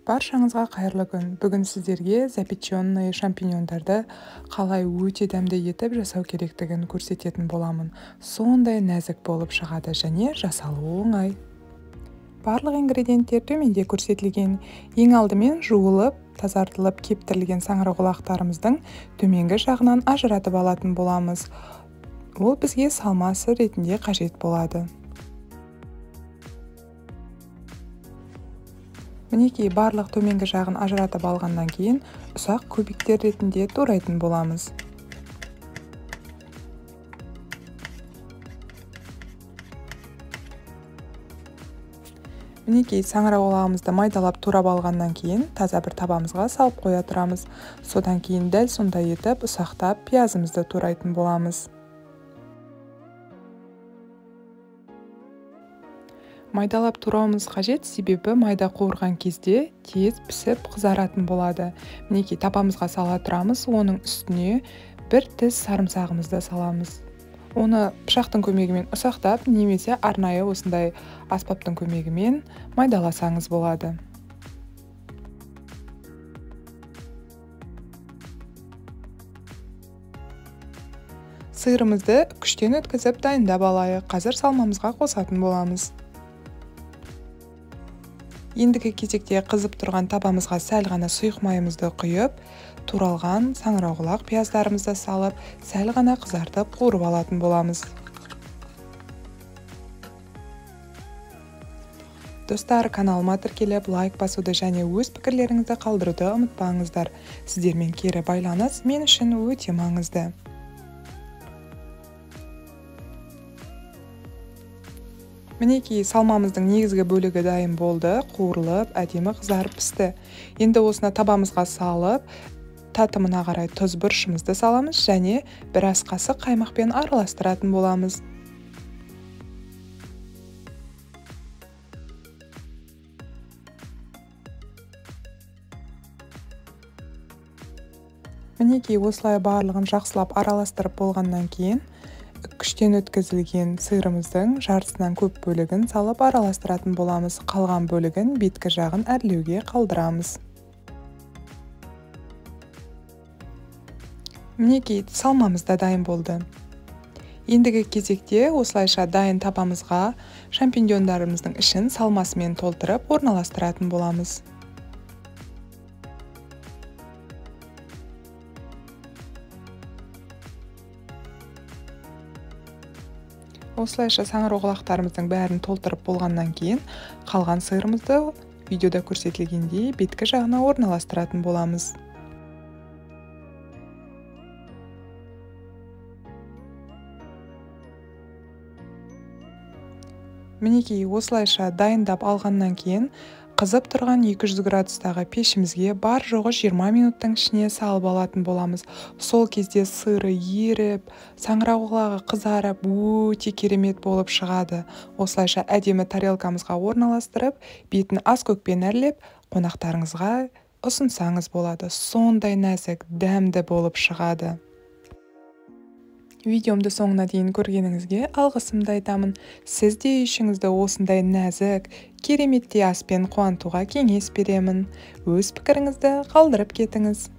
Баршаңызға қайырлы күн. Бүгін сіздерге запеченные шампиньондарды қалай өте дәмді етіп жасау керектігін көрсететін боламын. Сондай нәзік болып шығады және жасалуы оңай. Барлық ингредиенттер төменде көрсетілген. Ең алдымен жуылып, тазартылып кептірілген саңырауқұлақтарымыздың төменгі жағынан ажыратып алатын боламыз. Ол бізге салмасы ретінде қажет болады. Мінекей барлық төменгі жағын ажыратып алғаннан кейін ұсақ кубиктер ретінде турайтын боламыз. Мінекей саңырауқұлағымызды майдалап турап алғаннан кейін таза бір табамызға салып қоя тұрамыз. Содан кейін дәл сондай етіп ұсақтап пиязымызды турайтын боламыз. Майдалап турауымыз қажет, себебі майда қуырған кезде тез пісіп қызаратын болады. Мінекей табамызға сала тұрамыз, оның үстіне бір тіс сарымсағымызды саламыз. Оны пышақтың көмегімен ұсақтап, немесе арнайы осындай аспаптың көмегімен майдаласаңыз болады. Сиырымызды күштен өткізіп дайындап алайық. Қазір салмамызға қосатын боламыз. Ендігі кезекте қызып тұрған табамызға сәл ғана сұйық майымызды құйып, туралған саңырауқұлақ пияздарымызды салып, сәл ғана қызартып қуырып алатын боламыз. Достар, каналыма тіркеліп, лайк басуды және өз пікірлеріңізді қалдыруды ұмытпаңыздар. Сіздермен кері байланыс мен үшін өте маңызды. Мінекей салмамыздың негізгі бөлігі дайын болды, қуырылып, әдемі қызарып пісті. Енді осыны табамызға салып, татымына қарай тұз бұрышымызды саламыз және бір ас қасық қаймақпен араластыратын боламыз. Мінекей осылай барлығын жақсылап араластырып болғаннан кейін күштен өткізілген сиырымыздың жартысынан көп бөлігін салып араластыратын боламыз. Қалған бөлігін беткі жағын әрлеуге қалдырамыз. Мінекей салмамыз да дайын болды. Ендігі кезекте осылайша дайын табамызға шампиньондарымыздың ішін салмасымен толтырып орналастыратын боламыз. Осылайша саңырауқұлақтарымыздың бәрін толтырып болғаннан кейін қалған сиырымызды видеода көрсетілгендей беткі жағына орналастыратын боламыз. Мінекей осылайша дайындап алғаннан кейін қызып тұрған 200 градустағы пешімізге бар жоғы 20 минуттың ішіне салып алатын боламыз. Сол кезде сыры еріп, саңырауқұлағы қызарып, өте керемет болып шығады. Осылайша әдемі тарелкамызға орналастырып, бетін ас көкпен әрлеп, қонақтарыңызға ұсынсаңыз болады. Сондай нәзік, дәмді болып шығады. Видеомды соңына дейін көргеніңізге алғысымды айтамын. Сіз де үйшіңізді осындай нәзік, кереметтей аспен қуантуға кеңес беремін. Өз пікіріңізді қалдырып кетіңіз.